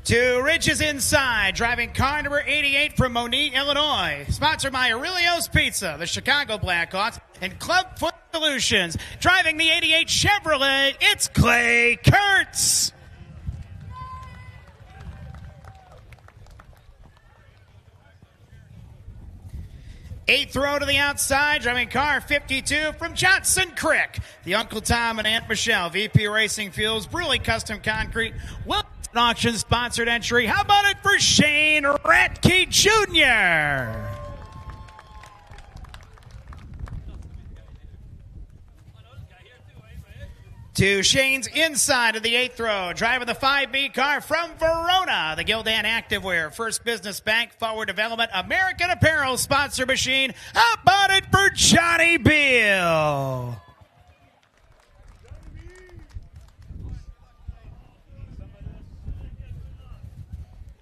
To Ridges Inside, driving car number 88 from Monique, Illinois. Sponsored by Aurelio's Pizza, the Chicago Blackhawks, and Clubfoot Solutions. Driving the 88 Chevrolet, it's Clay Kurtz. Eighth row to the outside, driving car 52 from Johnson Crick. The Uncle Tom and Aunt Michelle, VP Racing Fuels, Bruley Custom Concrete, Wilson Auction sponsored entry. How about it for Shane Ratke Jr.? To Shane's inside of the eighth row, driving the 5B car from Verona, the Gildan Activewear, First Business Bank, Forward Development, American Apparel sponsor machine. How about it for Johnny Beal?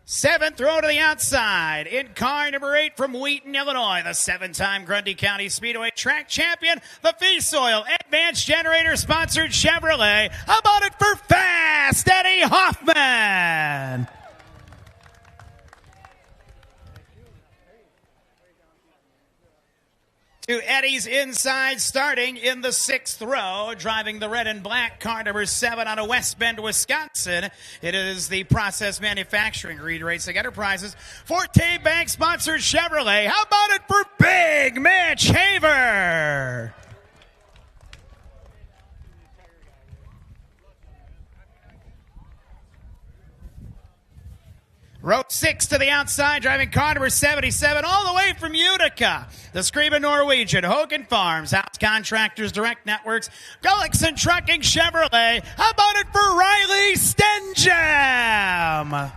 Seventh row to the outside, in car number 8 from Wheaton, Illinois, the 7-time Grundy County Speedway track champion, the Feast Oil Advanced Generator sponsored Chevrolet. How about it for Fast Eddie Hoffman? To Eddie's inside, starting in the 6th row, driving the red and black car number 7 out of West Bend, Wisconsin. It is the Process Manufacturing Reed Racing Enterprises Forte Bank sponsored Chevrolet. How about it for Big Mitch Haver? Row 6 to the outside, driving car number 77, all the way from Utica. The Screaming Norwegian, Hogan Farms, House Contractors, Direct Networks, Gullickson Trucking Chevrolet. How about it for Riley Stenjam?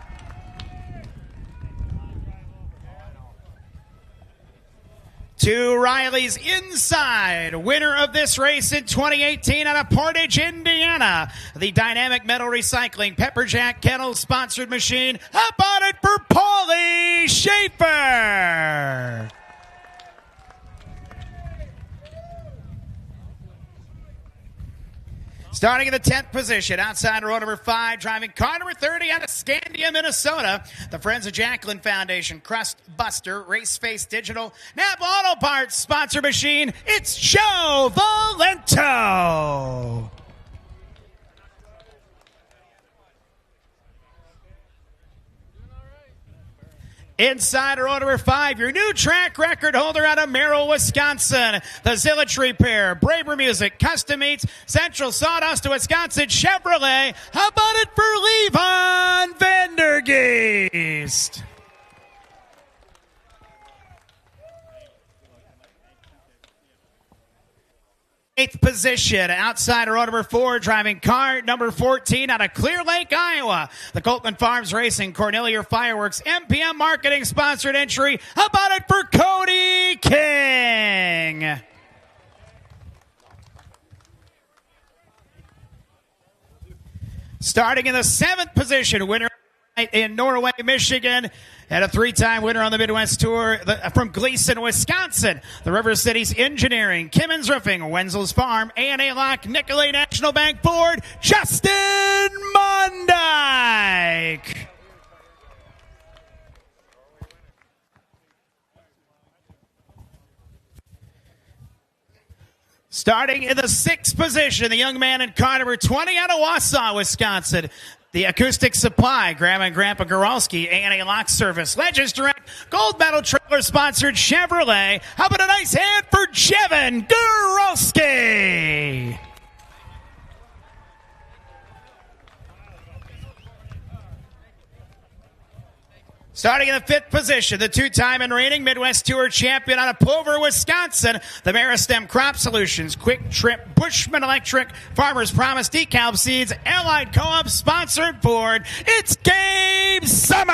To Riley's inside, winner of this race in 2018 out of Portage, Indiana. The Dynamic Metal Recycling Pepperjack Kennel sponsored machine. How about it for Paulie Schaefer? Starting in the 10th position, outside row number 5, driving car number 30 out of Scandia, Minnesota. The Friends of Jacqueline Foundation, Crust Buster, Race Face Digital, Napa Auto Parts sponsor machine. It's Joe Valento. Inside row number 5, your new track record holder out of Merrill, Wisconsin. The Zillage Repair, Braver Music, Custom Meats, Central Sawdust, Wisconsin Chevrolet. How about it for Levon Vandergeest? Eighth position, outside row number 4, driving car number 14 out of Clear Lake, Iowa. The Coltman Farms Racing, Cornelia Fireworks, MPM Marketing sponsored entry. How about it for Cody King? Starting in the 7th position, winner in Norway, Michigan, and a 3-time winner on the Midwest Tour from Gleason, Wisconsin. The River Cities Engineering, Kimmons Roofing, Wenzel's Farm, A&A Lock, Nicolay National Bank Ford, Justin Mondyke. Starting in the 6th position, the young man in car number 20 out of Wausau, Wisconsin. The Acoustic Supply, Grandma and Grandpa Goralski, A&A Lock Service, Legends Direct, Gold Medal Trailer sponsored Chevrolet. How about a nice hand for Jevin Goralski? Starting in the 5th position, the 2-time and reigning Midwest Tour champion out of Plover, Wisconsin, the Meristem Crop Solutions, Quick Trip, Bushman Electric, Farmers Promise, DeKalb Seeds, Allied Co-op sponsored Ford. It's Gabe Summers.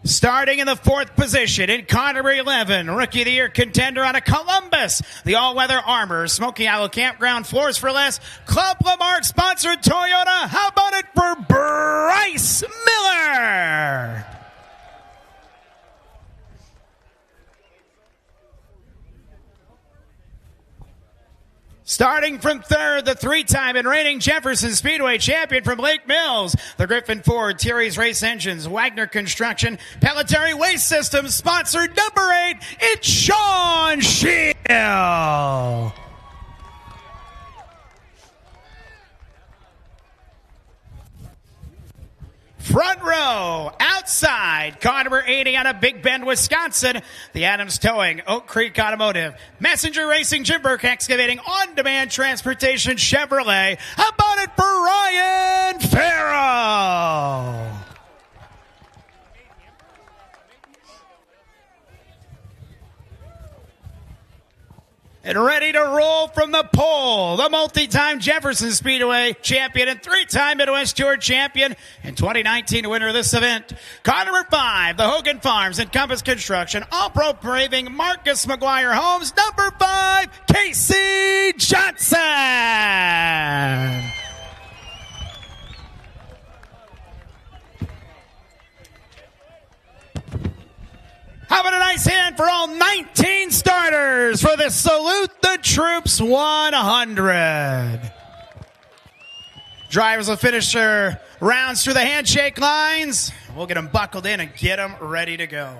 Starting in the 4th position, in car number 11, Rookie of the Year contender out of Columbus, the all-weather Armor, Smoky Hollow Campground, Floors for Less, Club Lamarck sponsored Toyota. How about it for Bryce Miller? Starting from third, the three-time and reigning Jefferson Speedway champion from Lake Mills, the Griffin Ford, Thierry's Race Engines, Wagner Construction, Pelletary Waste Systems, sponsor number 8, it's Sean Shield. Front row, outside, car number 80 out of Big Bend, Wisconsin. The Adams Towing, Oak Creek Automotive, Messenger Racing, Jim Burke Excavating, On Demand Transportation, Chevrolet. How about it for Ryan Farrow? And ready to roll from the pole, the multi-time Jefferson Speedway champion and three-time Midwest Tour champion and 2019 winner of this event. Car number 5, the Hogan Farms and Compass Construction, All-Pro Braving, Marcus McGuire Homes. Number 5, Casey Johnson. How about a nice hand for all 19 starters for the Salute the Troops 100. Drivers will finish their rounds through the handshake lines. We'll get them buckled in and get them ready to go.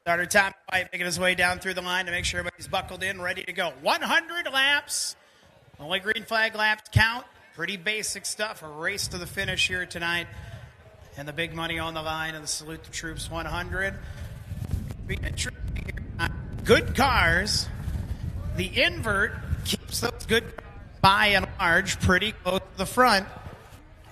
Starter top five making his way down through the line to make sure everybody's buckled in, ready to go. 100 laps. Only green flag laps count. Pretty basic stuff. A race to the finish here tonight. And the big money on the line and the Salute the Troops 100. Good cars. The invert keeps those good by and large, pretty close to the front.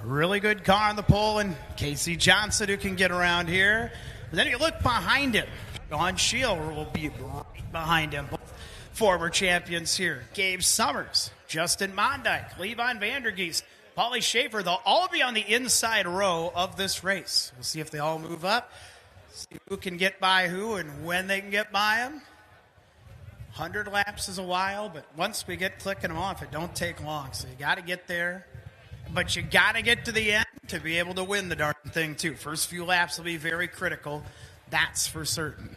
A really good car on the pole, and Casey Johnson who can get around here. But then you look behind him. Don Shield will be right behind him. Both former champions here. Gabe Summers, Justin Mondyke, Levon Vandergeest, Paulie Schaefer. They'll all be on the inside row of this race. We'll see if they all move up. See who can get by who and when they can get by them. 100 laps is a while, but once we get clicking them off, it don't take long. So you got to get there. But you got to get to the end to be able to win the darn thing, too. First few laps will be very critical. That's for certain.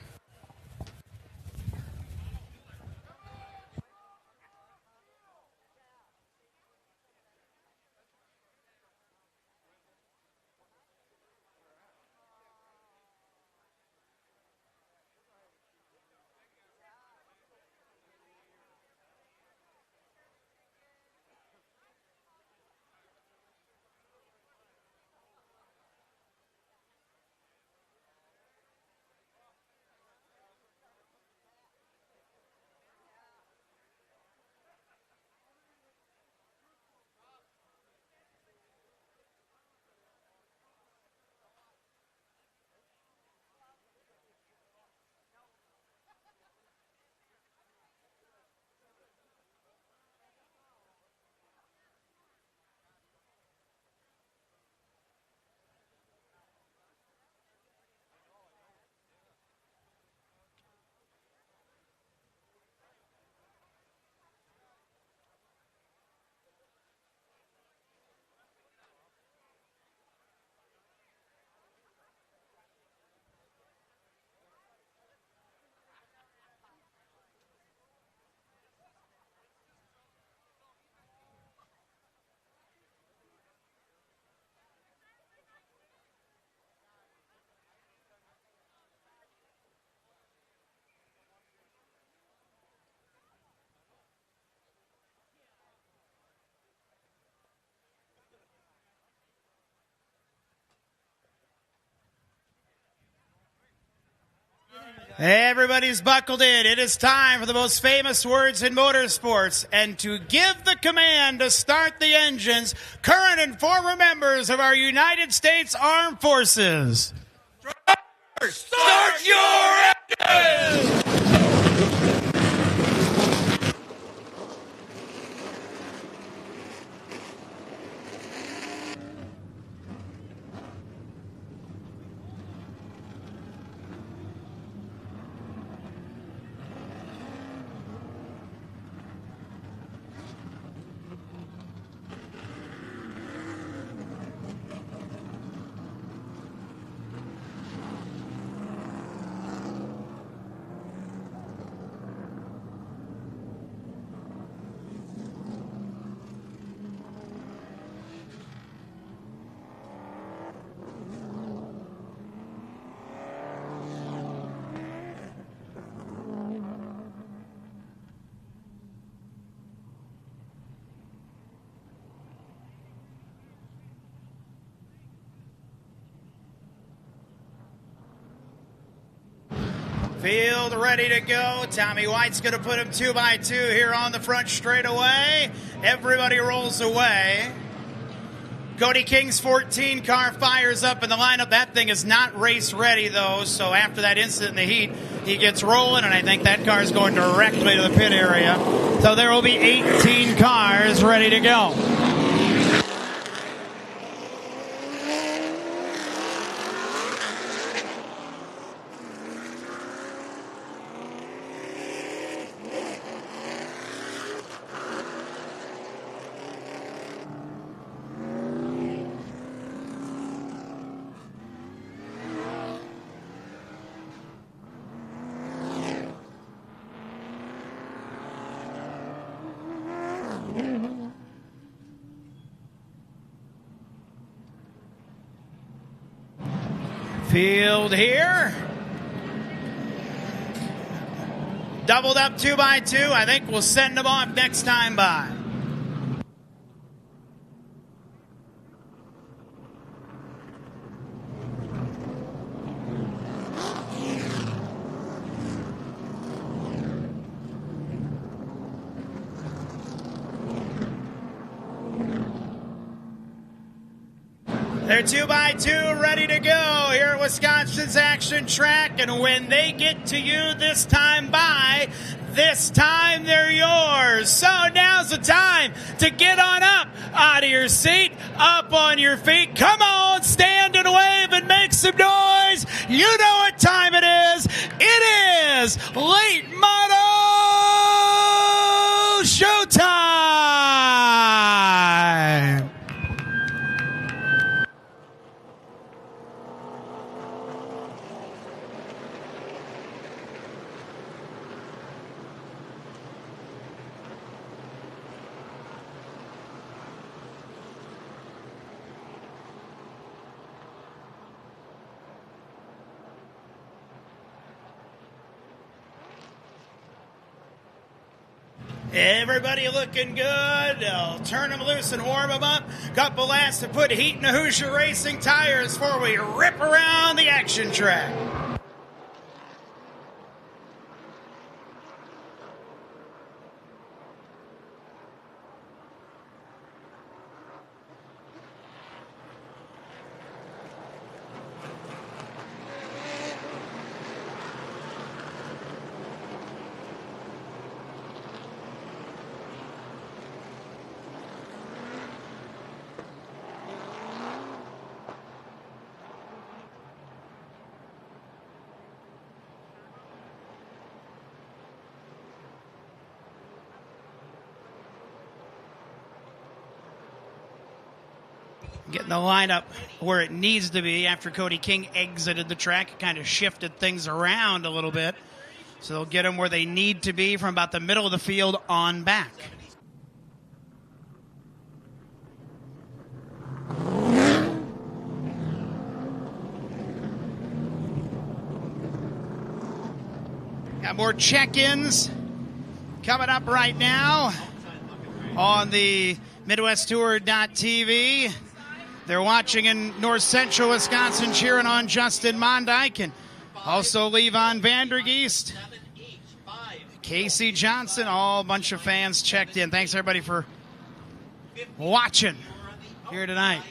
Everybody's buckled in. It is time for the most famous words in motorsports. And to give the command to start the engines, current and former members of our United States Armed Forces. Start your engines! Field ready to go. Tommy White's going to put him 2x2 here on the front straightaway. Everybody rolls away. Cody King's 14 car fires up in the lineup. That thing is not race ready, though, so after that incident in the heat, he gets rolling, and I think that car is going directly to the pit area. So there will be 18 cars ready to go. Field here. Doubled up 2x2. I think we'll send them off next time by. They're 2x2 ready to go here at Wisconsin's Action Track. And when they get to you this time they're yours. So now's the time to get on up out of your seat, up on your feet. Come on, stand and wave and make some noise. You know what time it is. It is late model showtime. Everybody looking good. They'll turn them loose and warm them up. Couple laps to put heat in the Hoosier Racing tires before we rip around the action track. Getting the lineup where it needs to be after Cody King exited the track. It kind of shifted things around a little bit. So they'll get them where they need to be from about the middle of the field on back. Got more check-ins coming up right now on the MidwestTour.tv. They're watching in north central Wisconsin, cheering on Justin Mondyke and also Levon Vandergeest, Casey Johnson, all a bunch of fans checked in. Thanks everybody for watching here tonight.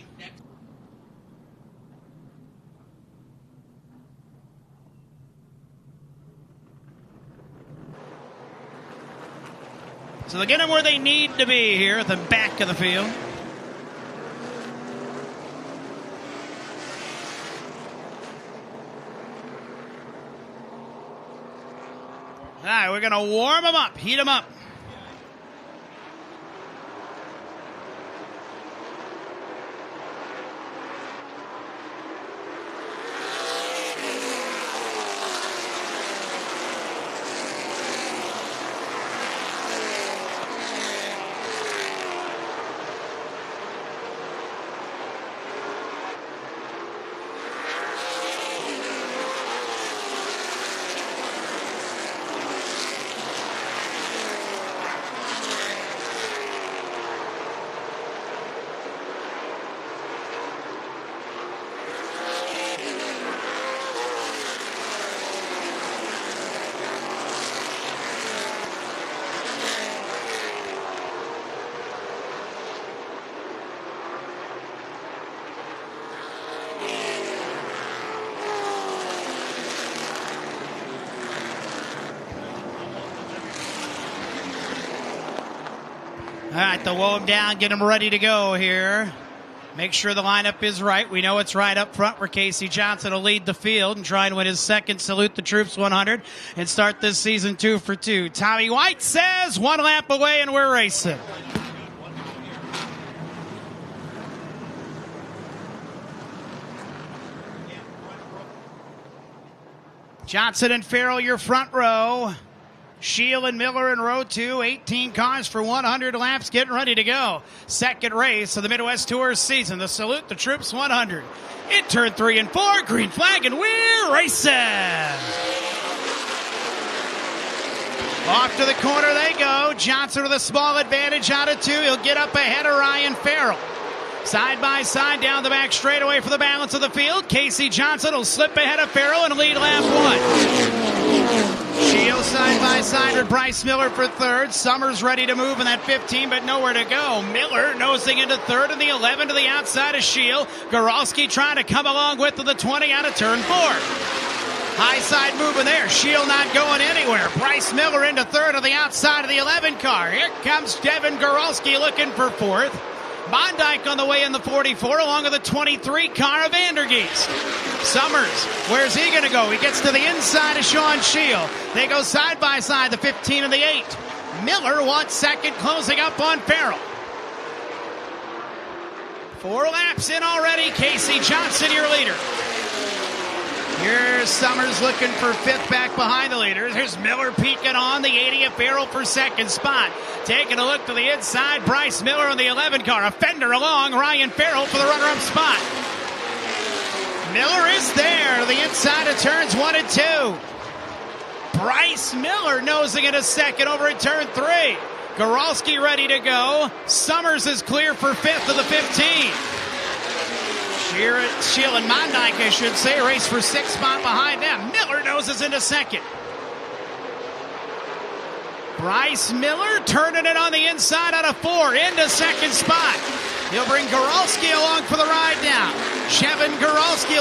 So they'll get them where they need to be here at the back of the field. All right, we're going to warm them up, heat them up. All right, they'll woe them down, get them ready to go here. Make sure the lineup is right. We know it's right up front where Casey Johnson will lead the field and try and win his second Salute the Troops 100 and start this season 2 for 2. Tommy White says 1 lap away and we're racing. Johnson and Farrell, your front row. Shield and Miller in row 2, 18 cars for 100 laps, getting ready to go. Second race of the Midwest Tour season, the Salute the Troops 100. In turn 3 and 4, green flag, and we're racing. Off to the corner they go. Johnson with a small advantage out of 2. He'll get up ahead of Ryan Farrell. Side by side down the back straightaway for the balance of the field. Casey Johnson will slip ahead of Farrell and lead lap 1. Shield side by side 500, Bryce Miller for third. Summers ready to move in that 15, but nowhere to go. Miller nosing into third in the 11 to the outside of Shield. Goralski trying to come along with the 20 out of turn 4. High side moving there. Shield not going anywhere. Bryce Miller into third on the outside of the 11 car. Here comes Devin Goralski looking for fourth. Mondyke on the way in the 44 along with the 23 car of Vandergeest. Summers, where's he going to go? He gets to the inside of Sean Shield. They go side by side, the 15 and the 8. Miller wants second, closing up on Farrell. 4 laps in already. Casey Johnson, your leader. Here's Summers looking for fifth back behind the leaders. Here's Miller peeking on the 80 of Farrell for second spot. Taking a look to the inside, Bryce Miller on the 11 car. A fender along, Ryan Farrell for the runner-up spot. Miller is there to the inside of turns 1 and 2. Bryce Miller nosing into second over at turn 3. Goralski ready to go. Summers is clear for fifth of the 15. Shield and Mondyke, I should say, race for sixth spot behind them. Miller noses into second. Bryce Miller turning it on the inside out of 4 into second spot. He'll bring Goralski along for the ride down. Chevin Goralski